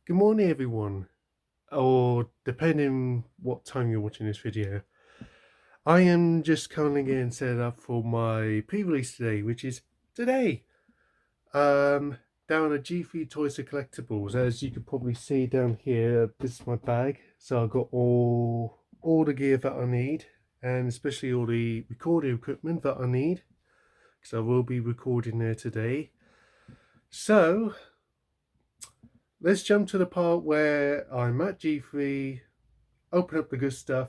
Good morning, everyone, or depending what time you're watching this video. I am just currently getting set up for my pre-release today, which is today. Down at G3 Toys and Collectibles. As you can probably see down here, this is my bag. So I've got all the gear that I need, and especially all the recording equipment that I need, because I will be recording there today. So let's jump to the part where I'm at G3, open up the good stuff,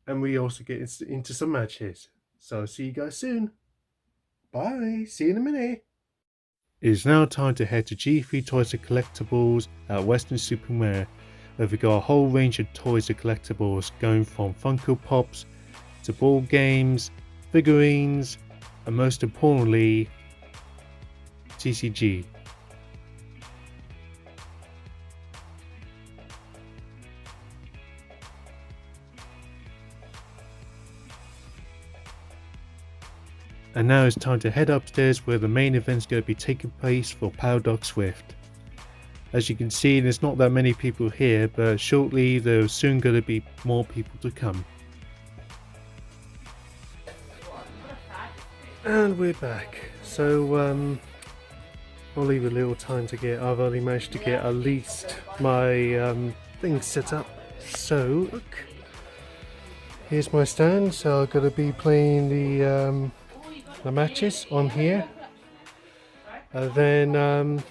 and we also get into some matches. So see you guys soon. Bye. See you in a minute. It is now time to head to G3 Toys and Collectibles at Weston Super Mare, where we got a whole range of toys and collectibles going from Funko Pops to board games, figurines, and most importantly, TCG. And now it's time to head upstairs where the main event's going to be taking place for Paradox Swift. As you can see, there's not that many people here, but shortly there's soon going to be more people to come. And we're back. So I'll leave a little time to get. I've only managed to get at least my things set up. So look, here's my stand. So I'm going to be playing the matches on here, and then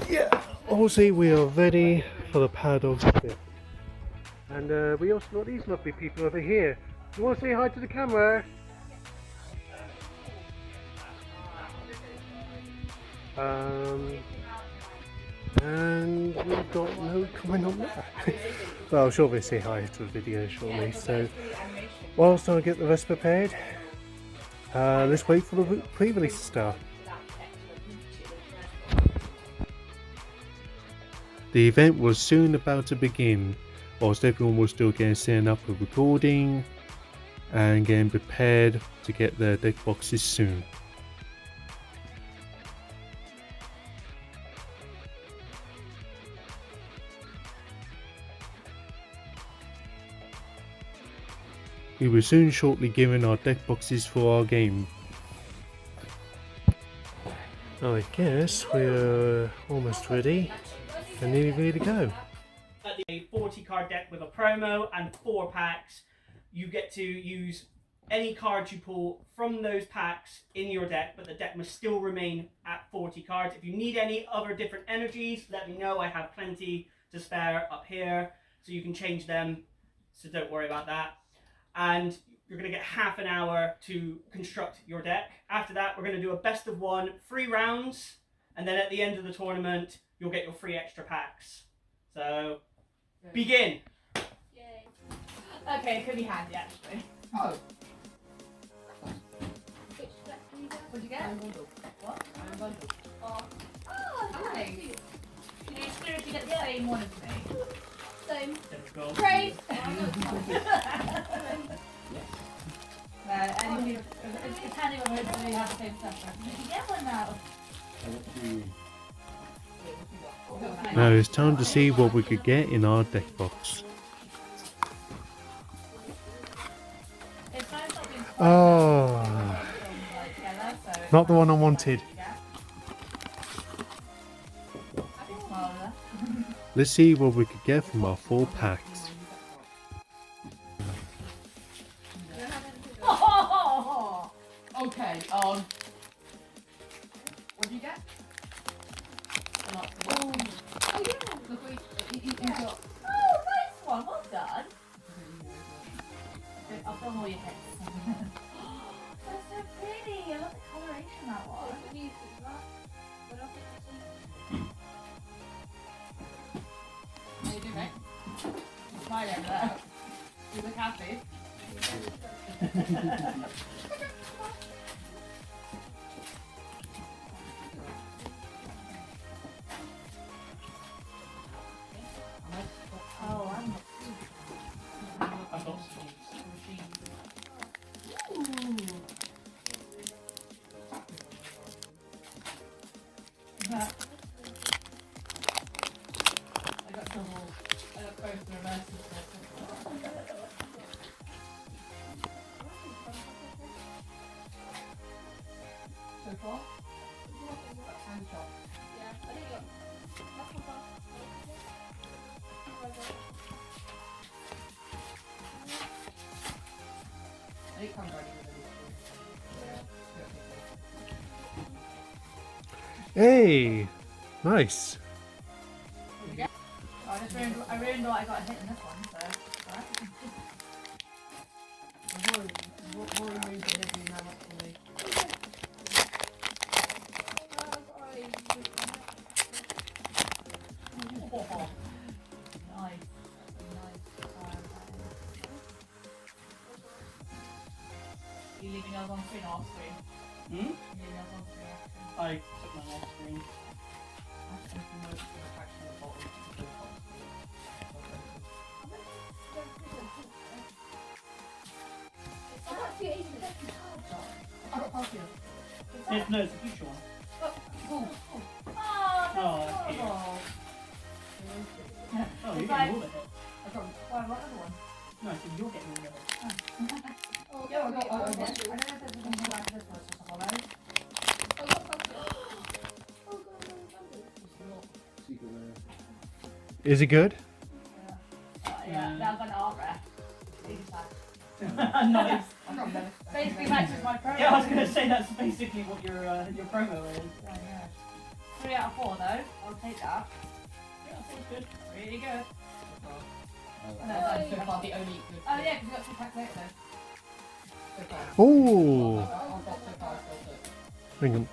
yeah, also we are ready for the Paradox bit. And we also got these lovely people over here. You want to say hi to the camera? And we've got no comment on that. Well, I'm sure we'll say hi to the video shortly. So whilst I get the rest prepared, let's wait for the pre-release to start. The event was soon about to begin, whilst everyone was still getting set up with recording and getting prepared to get their deck boxes soon. We were soon shortly given our deck boxes for our game. I guess we're almost ready and nearly ready to go. At the 40 card deck with a promo and 4 packs, you get to use any cards you pull from those packs in your deck, but the deck must still remain at 40 cards. If you need any other different energies, let me know. I have plenty to spare up here, so you can change them, so don't worry about that. And you're going to get half an hour to construct your deck. After that, we're going to do a best of 1, 3 rounds, and then at the end of the tournament, you'll get your 3 extra packs. So, begin! Yay. Okay, it could be handy actually. Oh. Which deck do you get? What'd you get? Iron bundle. What? Iron bundle. Oh, nice. You seriously get the same one as me? Same. Typical. Great. It's depending on whether you have the same stuff. You can get one now. Now it's time to see what we could get in our deck box. Oh, not the one I wanted. Let's see what we could get from our 4 packs. Okay, what do you get? Oh, yeah. Look what you got. Oh, nice one. Well done. I'll film all your heads. That's so pretty. I love the coloration that one. How you doing, mate? Smile over there. You look happy. Oh, I'm I've got both the reverses. So far? That's hand shot. I think I'm ready with it. Hey, nice. I ruined what I got a hit in this one, so alright. I've already moved it every now and then. Oh, nice. Are you leaving us on screen or off screen? Hmm? Are you leaving us on screen or off screen? I took my off screen. I think most of the fraction of the bottle is still off screen. I got past you. Yes, no, it's a future one. Oh, Oh, that's cute. oh. Oh, you're It's getting like- all of it. I got one other one. No, I said you're getting all of it. Yeah, I got I don't know if there's anything like this one, it's just a hollow. Is it good? Yeah, now I've got an art rare. Nice. I got them. Basically matches my promo. Yeah, I was going to say that's basically what your promo is. Yeah. 3 out of 4 though, I'll take that. Yeah, that's good. Really good. And that's so far the only good Oh yeah, because we got 2 packs later though. so far. Oh, I've got so far so hang on.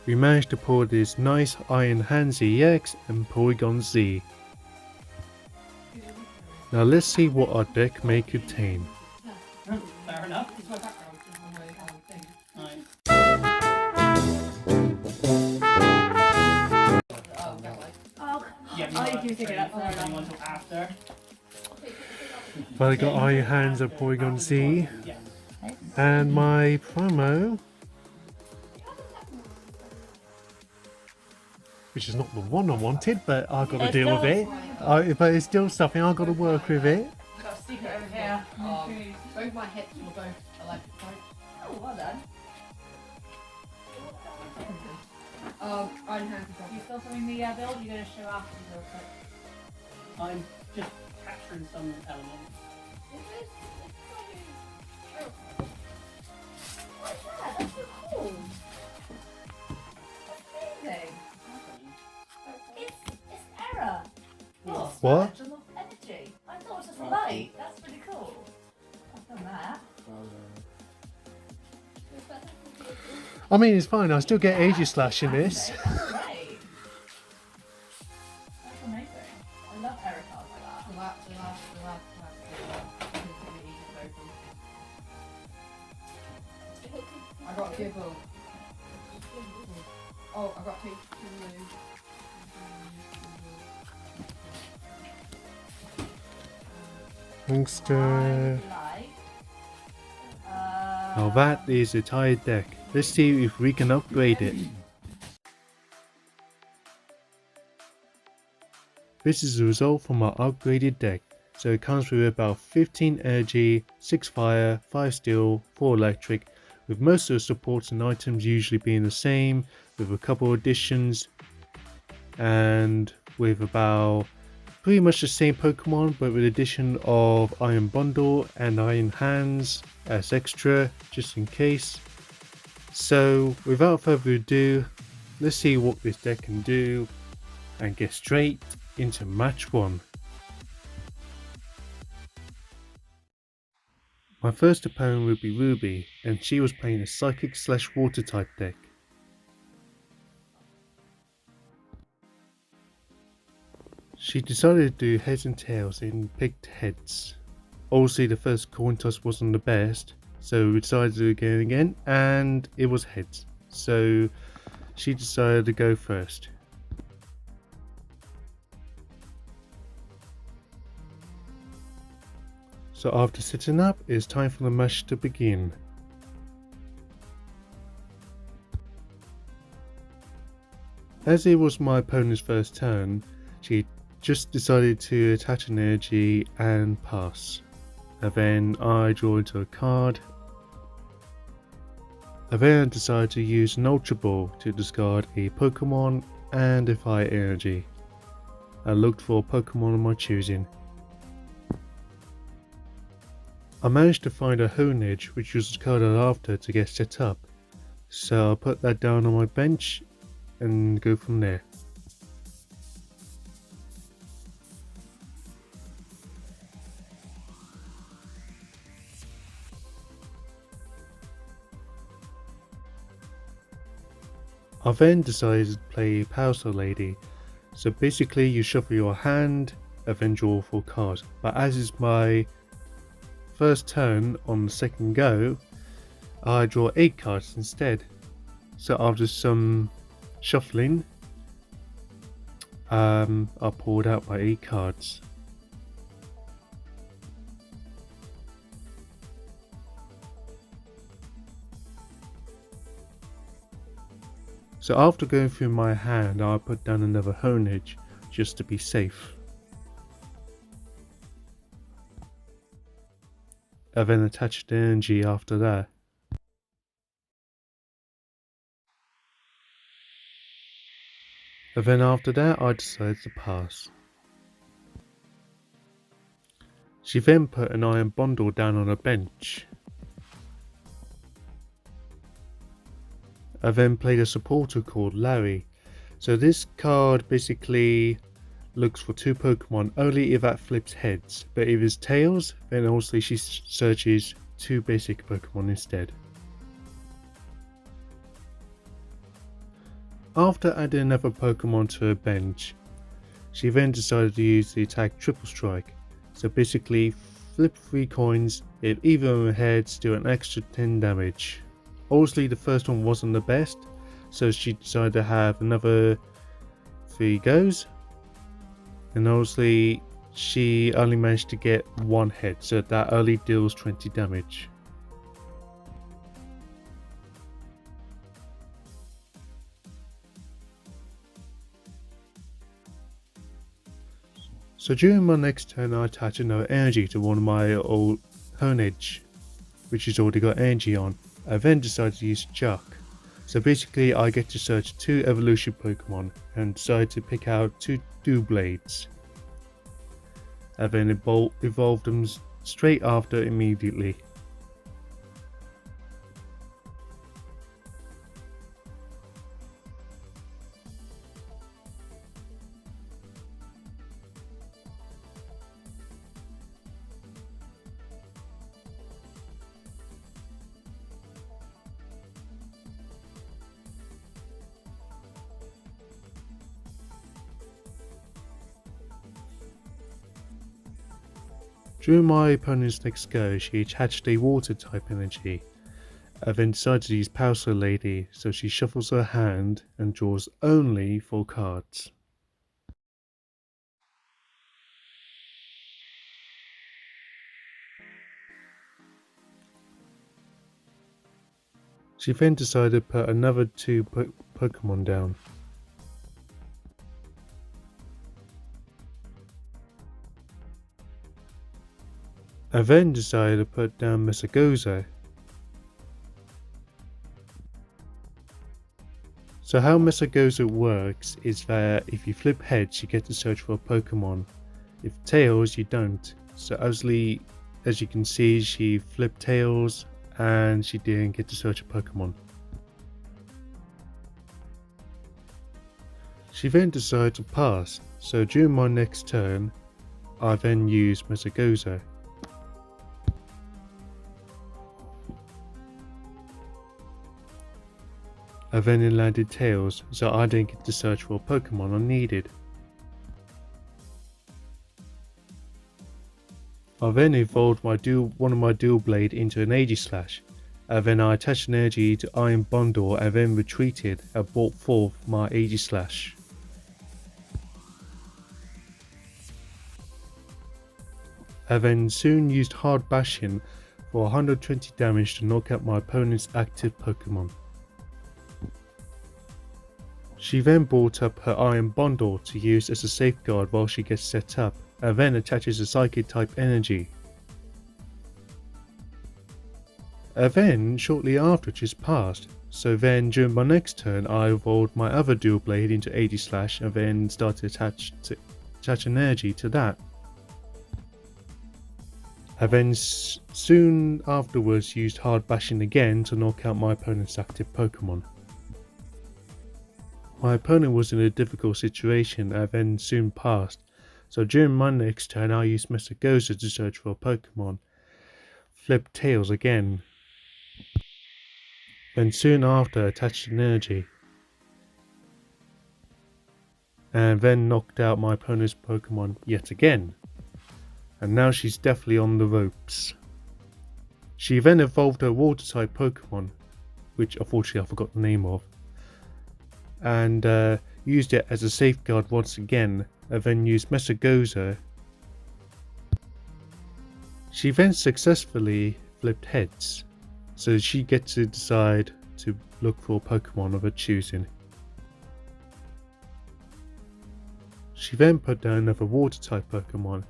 We managed to pull this nice Iron Hand ZX and Polygon Z. Now let's see what our deck may contain. Fair enough. It's my background on my thing. Nice. Oh, that way. Oh, Yeah, I think you figured out for fair enough. anyone until after. But I got Iron Hands and Polygon Z. Yeah. And my promo, which is not the one I wanted, but I've got to deal with it. But it's still something, I've got to work with it. Got a secret over here. Both my hits were both electric types. Oh, well done. Iron Hands is You still filming the build? You're going to show after you real quick. I'm just capturing some elements. That's so cool. Amazing. It's error. What? Spectrum of energy. I thought it was just a light. That's pretty cool. I've done that. I mean, it's fine, I still get Aegis Slash in this. That's great. That's amazing. I love error cards like that. the last. I got Gibble. Oh, I got two blue. Youngster. Like, Now that is a tired deck. Let's see if we can upgrade it. This is the result from our upgraded deck. So it comes with about 15 energy, 6 fire, 5 steel, 4 electric, with most of the supports and items usually being the same, with a couple additions, and with about pretty much the same Pokemon, but with the addition of Iron Bundle and Iron Hands as extra, just in case. So without further ado, let's see what this deck can do and get straight into match 1. My first opponent would be Ruby, and she was playing a Psychic / Water type deck. She decided to do heads and tails and picked heads. Obviously the first coin toss wasn't the best, so we decided to do it again, and it was heads. So she decided to go first. So after setting up, it's time for the match to begin. As it was my opponent's first turn, she just decided to attach an energy and pass. And then I draw into a card. I then decided to use an Ultra Ball to discard a Pokemon and a Fire Energy. I looked for a Pokemon of my choosing. I managed to find a Honedge, which was discarded after to get set up, so I'll put that down on my bench and go from there. I then decided to play Parasol Lady, so basically you shuffle your hand and then draw 4 cards, but as is my first turn on the second go, I draw 8 cards instead. So after some shuffling, I pulled out my 8 cards. So after going through my hand, I put down another Honedge just to be safe. I then attached energy after that. And then after that, I decided to pass. She then put an iron bundle down on a bench. I then played a supporter called Larry. So this card basically looks for 2 Pokemon only if that flips heads, but if it's tails, then obviously she searches 2 basic Pokemon instead. After adding another Pokemon to her bench, she then decided to use the attack Triple Strike. So basically flip 3 coins, if either of them heads, do an extra 10 damage. Obviously the first one wasn't the best, so she decided to have another 3 goes, and obviously she only managed to get 1 head, so that only deals 20 damage. So during my next turn, I attach another energy to one of my old Honedge, which has already got energy on. I then decided to use Chuck. So basically I get to search 2 evolution Pokemon and decide to pick out 2 Doublades. I then evolve them straight after immediately. During my opponent's next go, she attached a water type energy. I then decided to use Parasol Lady, so she shuffles her hand and draws only 4 cards. She then decided to put another 2 Pokemon down. I then decided to put down Mesagoza. So how Mesagoza works is that if you flip heads, you get to search for a Pokemon. If tails, you don't. So obviously, as you can see, she flipped tails and she didn't get to search a Pokemon. She then decided to pass. So during my next turn, I then used Mesagoza. I then landed tails, so I didn't get to search for a Pokemon I needed. I then evolved one of my dual blade into an Aegislash, and then I attached an energy to Iron Bundle and then retreated and brought forth my Aegislash. I then soon used Hard Bashing for 120 damage to knock out my opponent's active Pokemon. She She then brought up her iron bundle to use as a safeguard while she gets set up, and then attaches a psychic type energy. And then shortly after it is passed, so then during my next turn I evolved my other dual blade into 80 slash and then started to attach an energy to that. I then soon afterwards used hard bashing again to knock out my opponent's active Pokemon. My opponent was in a difficult situation and then soon passed, so during my next turn I used Mesagoza to search for a Pokemon. Flipped tails again. Then soon after attached an energy. And then knocked out my opponent's Pokemon yet again. And now she's definitely on the ropes. She then evolved her water type Pokemon, which unfortunately I forgot the name of, and used it as a safeguard once again, and then used Mesagoza. She then successfully flipped heads, so she gets to decide to look for a Pokemon of her choosing. She then put down another water type Pokemon.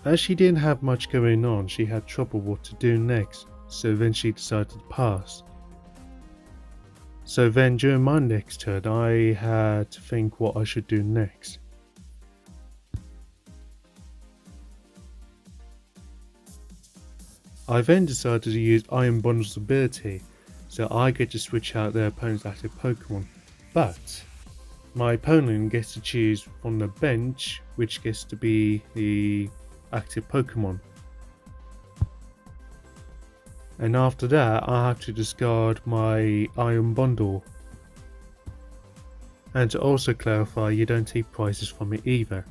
As she didn't have much going on, she had trouble what to do next, so then she decided to pass. So then during my next turn I had to think what I should do next. I then decided to use Iron Bundle's ability, so I get to switch out their opponent's active Pokemon, but my opponent gets to choose from the bench which gets to be the active Pokemon. And after that I have to discard my Iron Bundle. And to also clarify, you don't take prizes from it either.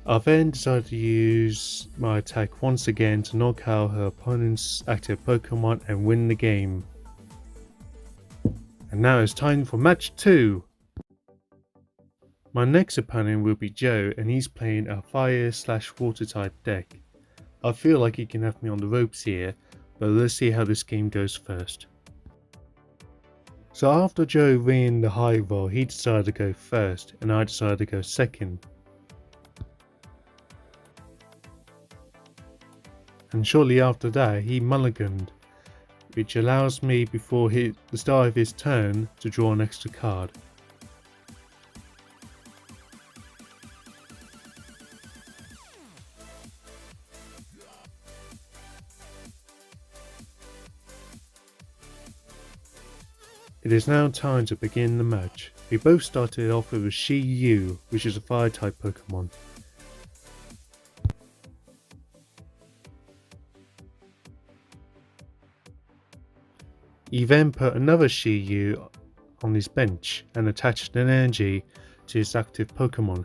I then decided to use my attack once again to knock out her opponent's active Pokemon and win the game. And now it's time for match 2. My next opponent will be Joe, and he's playing a fire/water type deck. I feel like he can have me on the ropes here, but let's see how this game goes first. So after Joe winning the high roll, he decided to go first, and I decided to go second. And shortly after that he mulliganed, which allows me before the start of his turn to draw an extra card. It is now time to begin the match. We both started off with a Shi-Yu, which is a fire type Pokemon. He then put another Shi-Yu on his bench and attached an energy to his active Pokemon.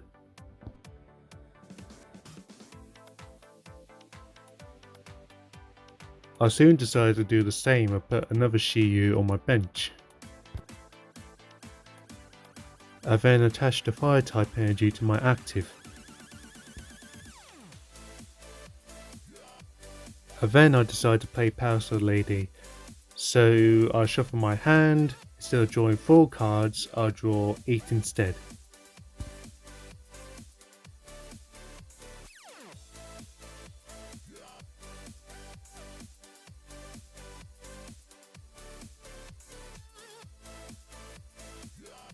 I soon decided to do the same and put another Shi-Yu on my bench. I then attached a fire type energy to my active. And then I decided to play Parasol Lady. So I shuffle my hand, instead of drawing 4 cards, I draw 8 instead.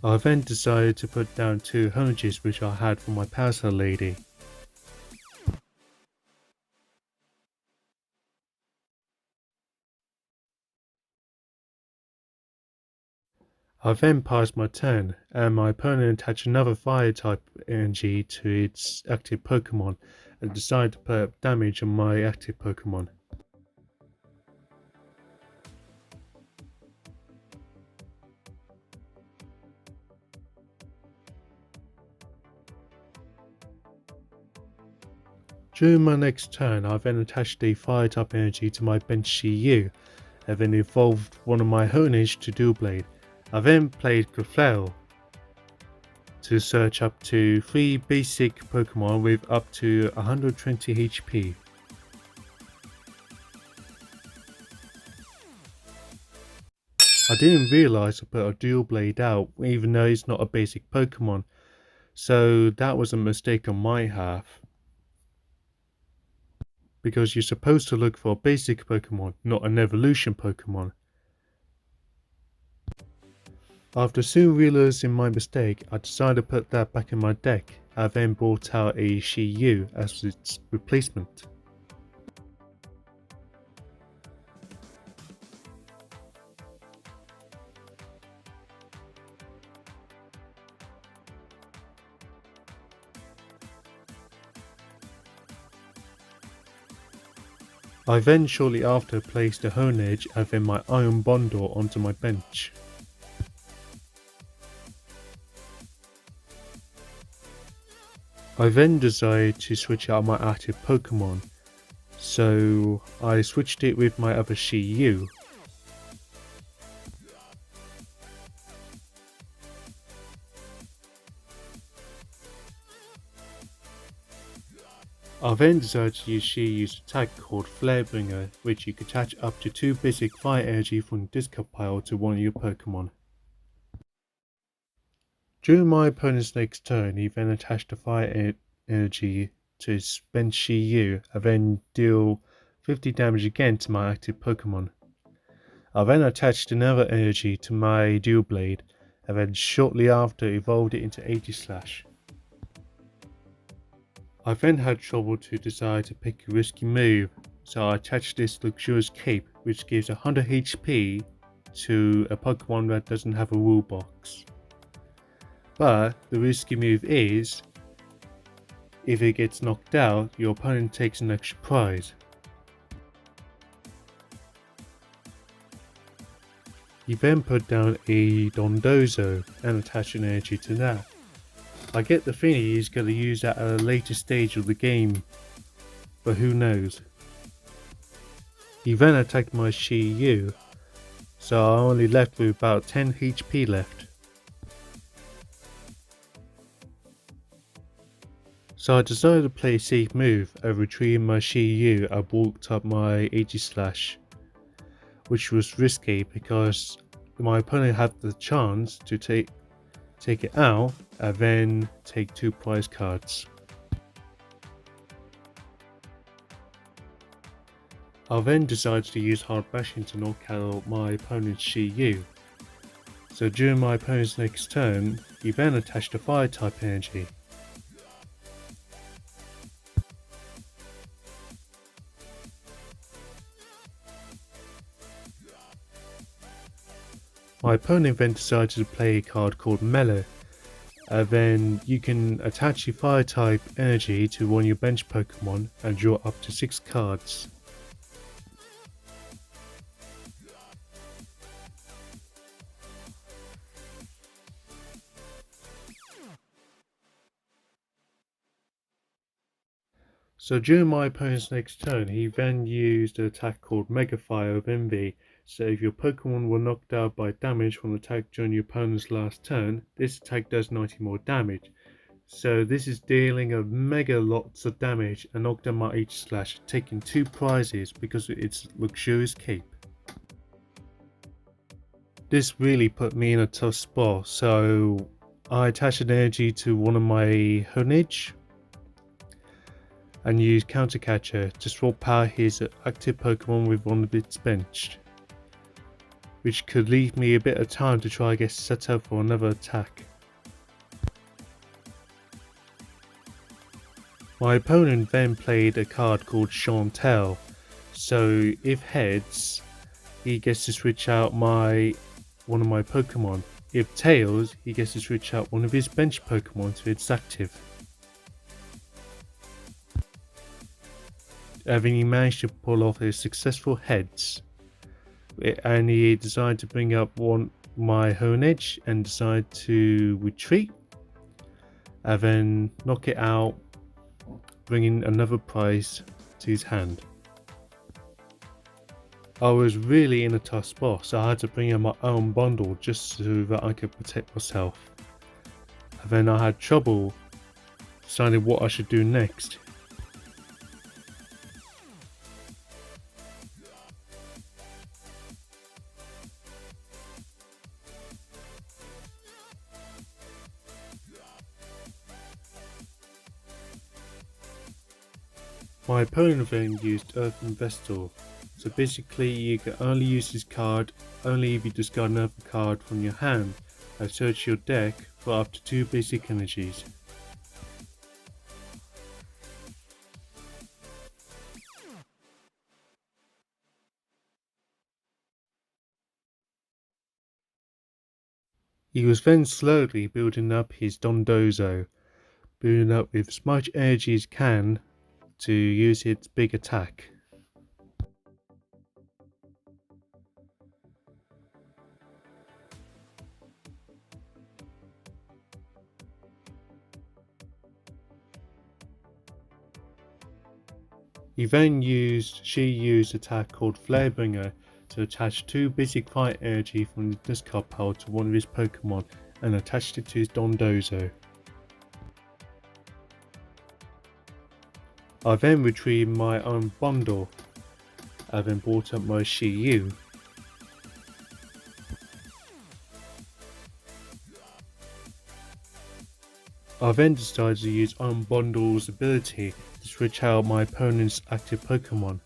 I then decided to put down 2 energies which I had for my Parasol Lady. I then passed my turn, and my opponent attached another fire type energy to its active Pokemon and decided to put damage on my active Pokemon. During my next turn, I then attached a fire type energy to my bench Shi-Yu and then evolved one of my Honage to Dual Blade. I then played Clefairy to search up to 3 basic Pokemon with up to 120 HP. I didn't realise I put a Dual Blade out even though it's not a basic Pokemon, so that was a mistake on my half. Because you're supposed to look for a basic Pokemon, not an evolution Pokemon. After soon realising my mistake, I decided to put that back in my deck. I then brought out a Shiyu as its replacement. I then shortly after placed a Honage and then my Iron Bondor onto my bench. I then decided to switch out my active Pokemon, so I switched it with my other Shiyu. I then decided to use Shiyu's attack called Flarebringer, which you could attach up to 2 basic fire energy from the discard pile to one of your Pokemon. During my opponent's next turn, he then attached a fire energy to his bench Shiyu and then deal 50 damage again to my active Pokemon. I then attached another energy to my Dual Blade and then shortly after evolved it into Aegislash. I then had trouble to decide to pick a risky move, so I attached this luxurious cape which gives 100 HP to a Pokemon that doesn't have a rule box. But the risky move is, if it gets knocked out, your opponent takes an extra prize. You then put down a Dondozo and attach an energy to that. I get the feeling he's going to use that at a later stage of the game, but who knows. He then attacked my Shiyu, so I only left with about 10 HP left. So I decided to play a safe move and retrieving my Shiyu. I walked up my Aegislash, which was risky because my opponent had the chance to take it out and then take 2 prize cards. I then decided to use Hard Bashing to knock out my opponent's Shiyu. So during my opponent's next turn, he then attached a Fire type energy. My opponent then decided to play a card called Mellow, and then you can attach your Fire type energy to one of your bench Pokemon and draw up to 6 cards. So during my opponent's next turn, he then used an attack called Mega Fire of Envy. So if your Pokemon were knocked out by damage from an attack during your opponent's last turn, this attack does 90 more damage. So this is dealing a mega lots of damage and knocked out my Aegislash, taking 2 prizes because of its luxurious cape. This really put me in a tough spot, so I attached an energy to one of my Honage and used Counter Catcher to swap out his active Pokemon with one of its benched, which could leave me a bit of time to try and get set up for another attack. My opponent then played a card called Chantel, so if heads, he gets to switch out one of my Pokemon. If tails, he gets to switch out one of his bench Pokemon to its active. Having he managed to pull off a successful heads, and he decided to bring up my Honage and decide to retreat and then knock it out, bringing another prize to his hand. I was really in a tough spot, so I had to bring in my own bundle just so that I could protect myself. And then I had trouble deciding what I should do next. My opponent then used Earthen Vestal, so basically you can only use this card only if you discard another card from your hand and search your deck for up to 2 basic energies. He was then slowly building up his Dondozo, building up with as much energy as he can to use its big attack. He then used Shiyu's attack called Flarebringer to attach 2 basic fire energy from the discard pile to one of his Pokemon and attached it to his Dondozo. I then retrieved my own bundle. I then brought up my Shiyu. I then decided to use Unbundle's ability to switch out my opponent's active Pokemon,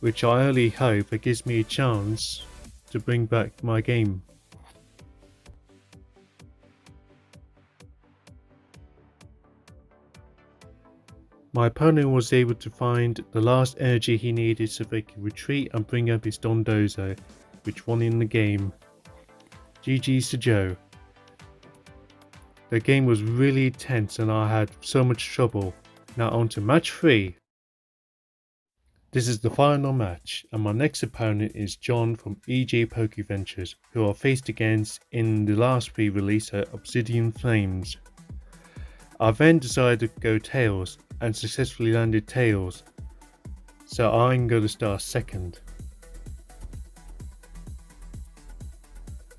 which I only hope it gives me a chance to bring back my game. My opponent was able to find the last energy he needed so they could retreat and bring up his Dondozo, which won in the game. GG's to Joe. The game was really tense and I had so much trouble. Now on to match 3. This is the final match and my next opponent is John from EJ Pokeventures, who I faced against in the last re-release at Obsidian Flames. I then decided to go Tails and successfully landed Tails, so I'm going to start second.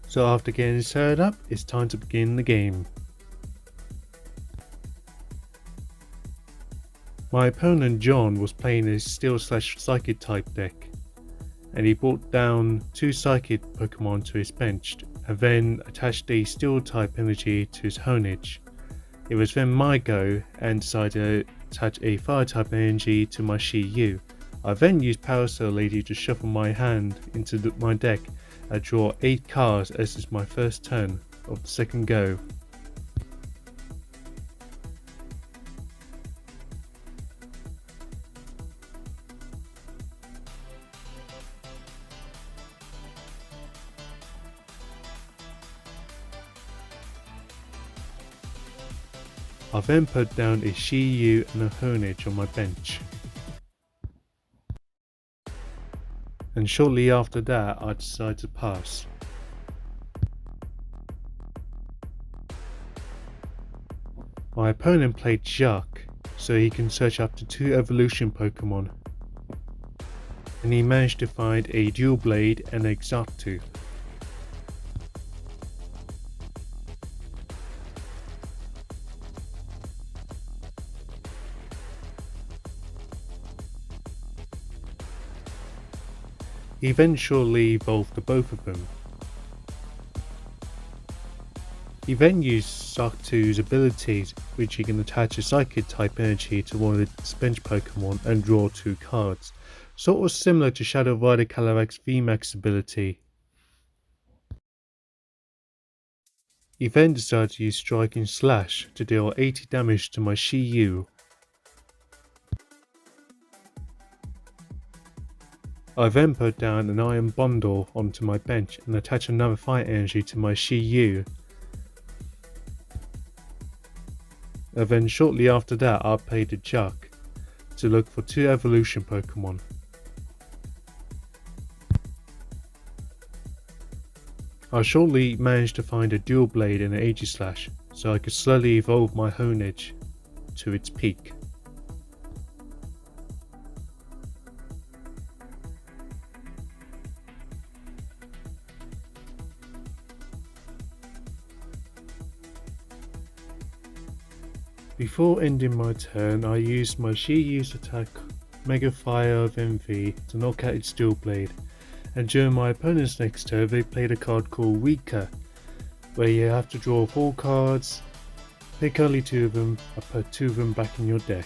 So after getting set up, it's time to begin the game. My opponent John was playing a Steel/Psychic type deck, and he brought down 2 Psychic Pokemon to his bench and then attached a Steel type energy to his Honedge. It was then my go and decided to attach a Fire type energy to my Shiyu. I then used Parasol Lady to shuffle my hand into my deck and draw 8 cards as is my first turn of the second go. I then put down a Shiyu and a Honedge on my bench. And shortly after that I decided to pass. My opponent played Jacques, so he can search up to 2 evolution Pokemon. And he managed to find a Dual Blade and a Xatu. He eventually evolved the both of them. He then used Xatu's abilities, which he can attach a Psychic type energy to one of his bench Pokemon and draw 2 cards, sort of similar to Shadow Rider Calyrex VMAX ability. He then decided to use Striking Slash to deal 80 damage to my Shiyu. I then put down an Iron Bundle onto my bench and attach another Fire energy to my Shiyu. And then shortly after that I played a Jacques to look for 2 evolution Pokemon. I shortly managed to find a Dual Blade and an Aegislash, so I could slowly evolve my Honedge to its peak. Before ending my turn, I used my She-Use attack Mega Fire of Envy to knock out its Steel Blade, and during my opponent's next turn they played a card called Weaker, where you have to draw 4 cards, pick only 2 of them, and put 2 of them back in your deck.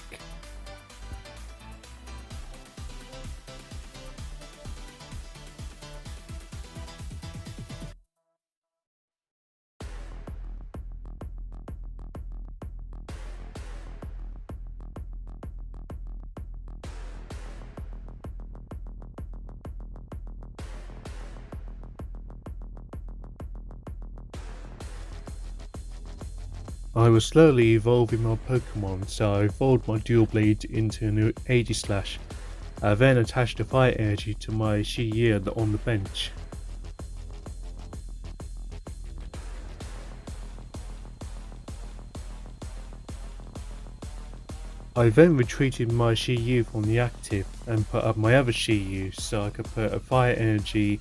I was slowly evolving my Pokemon, so I evolved my Dual Blade into a new Aegislash. I then attached the Fire Energy to my She-Yu on the bench. I then retreated my She-Yu from the active and put up my other She-Yu so I could put a Fire Energy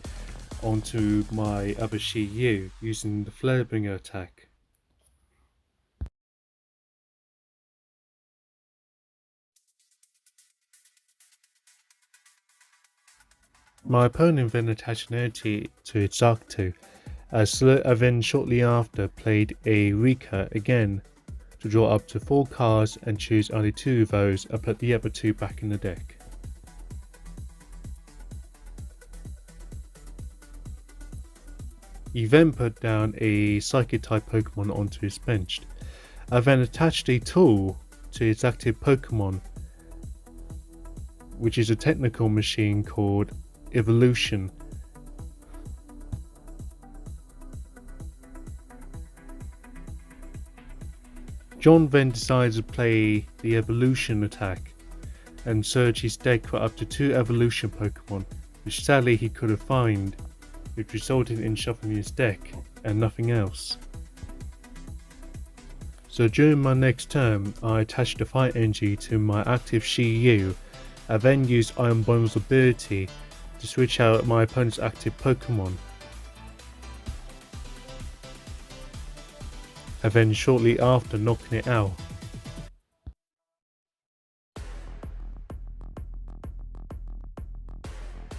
onto my other She-Yu using the Flarebringer attack. My opponent then attached an energy to its Arcto, as I then shortly after played a Rika again to draw up to 4 cards and choose only 2 of those and put the other 2 back in the deck. He then put down a Psychic type Pokemon onto his bench. I then attached a tool to his active Pokemon, which is a technical machine called Evolution. John then decided to play the Evolution attack and search his deck for up to 2 Evolution Pokemon, which sadly he couldn't find, which resulted in shuffling his deck and nothing else. So during my next turn, I attached the Fire Energy to my active She-Yu. I then used Iron Bundle's ability to switch out my opponent's active Pokemon. And then shortly after knocking it out.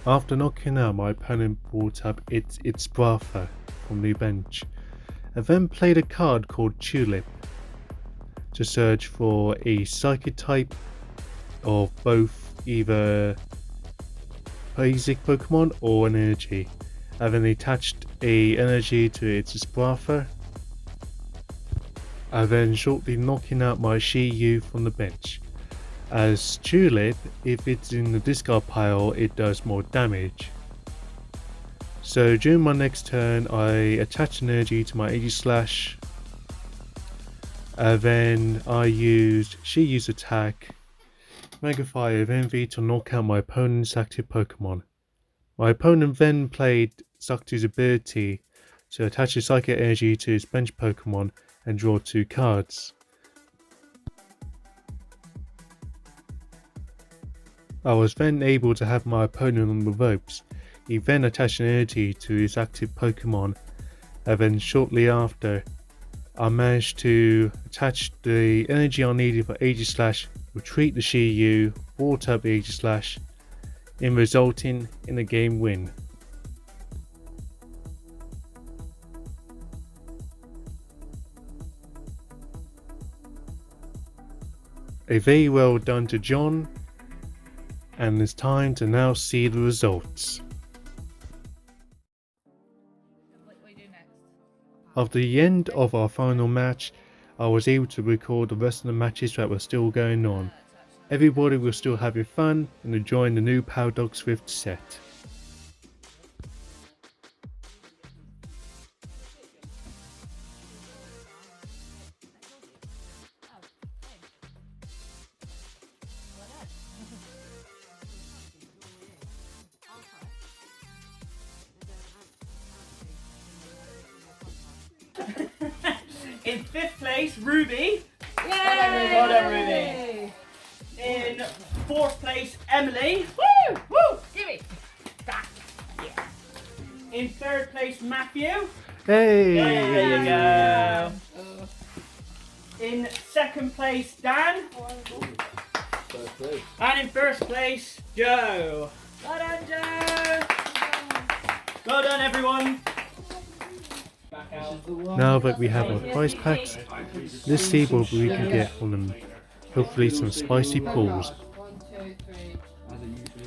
After knocking out, my opponent brought up its Bratha from the bench, and then played a card called Tulip to search for a Psychic type of both either basic Pokemon or an energy, and then attached a energy to its Bratha, and then shortly knocking out my She-Yu from the bench. As Tulip, if it's in the discard pile, it does more damage. So during my next turn, I attach an energy to my Aegislash, and then I used She-Yu's attack Mega Fire of Envy to knock out my opponent's active Pokemon. My opponent then played Saktu's ability to attach a Psychic Energy to his bench Pokemon and draw 2 cards. I was then able to have my opponent on the ropes. He then attached an energy to his active Pokemon, and then shortly after I managed to attach the energy I needed for Aegislash, retreat the She-Yu, water up the Aegislash, in resulting in a game win. A very well done to John, and it's time to now see the results. What do we do next? After the end of our final match, I was able to record the rest of the matches that were still going on. Everybody was still having fun and enjoying the new Paradox Swift set. In 5th place, Ruby. Yay! Well done, Ruby. In 4th place, Emily. Woo! Woo! Give it! Back! Yeah. In 3rd place, Matthew. Hey! There you go. In second place, Dan. First place. And in first place, Joe. Well done, Joe. Well done, everyone. Back out. Now that we have our prize packs, let's see what we can get on them. Hopefully some spicy pulls. 1, 2, 3, As it usually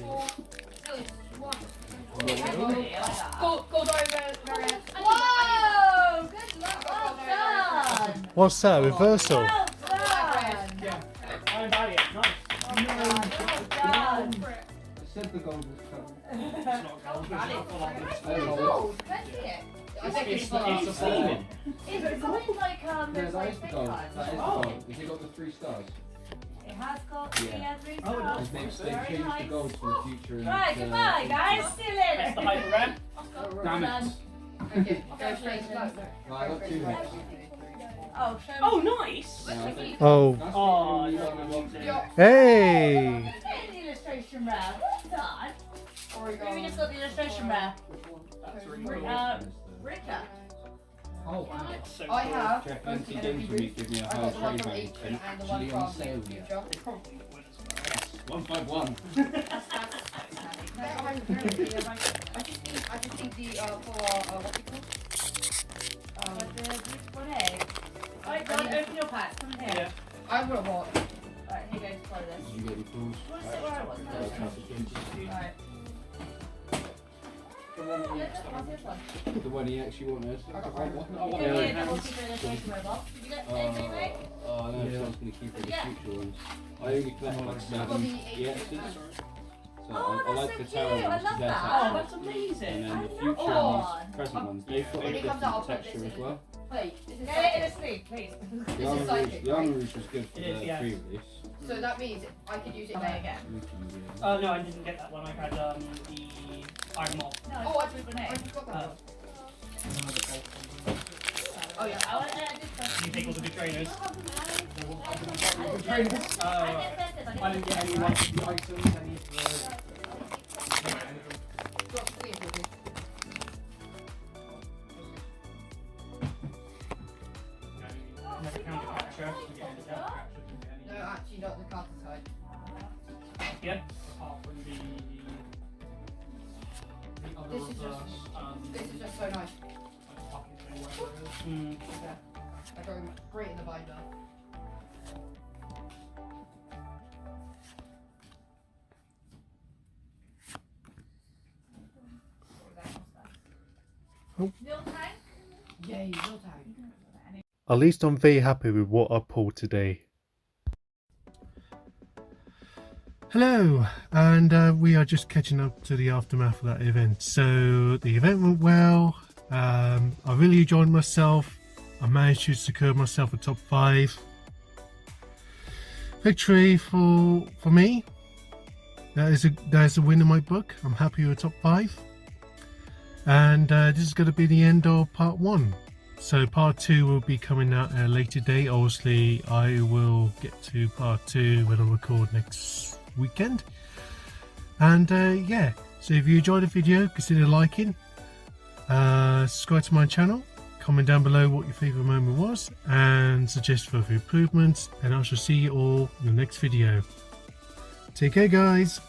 is. 4. Gold over, Marianne. Whoa! Good luck. Well done. What's that? Reversal? Well done. Yeah. I'm value. Nice. Well done. I said the gold was coming. It's not gold. It's It's not gold. Can I see it? I think It's it's it's steaming. Is it gold like Yeah, those that like is the big gold. ones? That is the Oh, gold. Has it got the 3 stars? it has got Yeah. three Oh, it stars. does. They've Very changed the nice. gold for the future. And, Right, goodbye guys. See you That's later. the hyper rare. Damn it. Okay, go straight to that. No, I got 2 hits. Oh, show me. Oh, nice. Yeah, I think Oh, that's Oh, what you no, really want. Yeah. hey! Get the illustration rare. Well done. Who just got the illustration rare? That's really cool. Ricker. Oh, wow. That's so I cool. have Jeff both Lindsay the Games energy will boost. give me a I higher got the one trade from rate 18 and and the one actually on from sale the yet. future. They probably win as well. Yes, 151. I just need the for what's it called? Right, go on, open your packs. Come in here. Yeah. I've got what? Right, here goes for this. Did you get your pools? You want to sit where I was? Right. What's this one? The one he actually wanted. I got one. one. I want Give me one a in double hands. secret illustration robot. Did you get anything, Rick? Oh, no, Yeah. so I was going to keep it the Yeah. future ones. I only collect like I've got 7 the EXs. So Oh, I like that's the so tarot cute. I ones love because they're that. Oh, taxable. that's amazing. And then I the love future that. ones, present ones, they've got a When it comes out, I'll different put texture this as in. well. Wait, this is Get it in a psychic. sleeve, please. The This armor is psychic, rouge right? was good for It is, the yeah. pre-release. So that means I could use it Play there. again. We can, Oh no, I didn't get that one. I had the Iron Moth. No, Oh, I it's just Renee. got that one. Oh yeah, I did first. You take all the good trainers. I Good trainers. I didn't get any like the items, any of the. Drop the sleeve with me. Never counter capture. No, actually not the card side. Yeah. Apart from the other This is reverse. This is just so nice. Mm. I go great in the binder. Yay, real time. At least I'm very happy with what I pulled today. Hello, and we are just catching up to the aftermath of that event. So the event went well. I really enjoyed myself. I managed to secure myself a top 5 victory for me. That is a win in my book. I'm happy with top 5, and this is going to be the end of part 1. So part 2 will be coming out at a later date. Obviously I will get to part 2 when I record next weekend. And yeah, so if you enjoyed the video, consider liking, subscribe to my channel, comment down below what your favourite moment was, and suggest further improvements, and I shall see you all in the next video. Take care guys.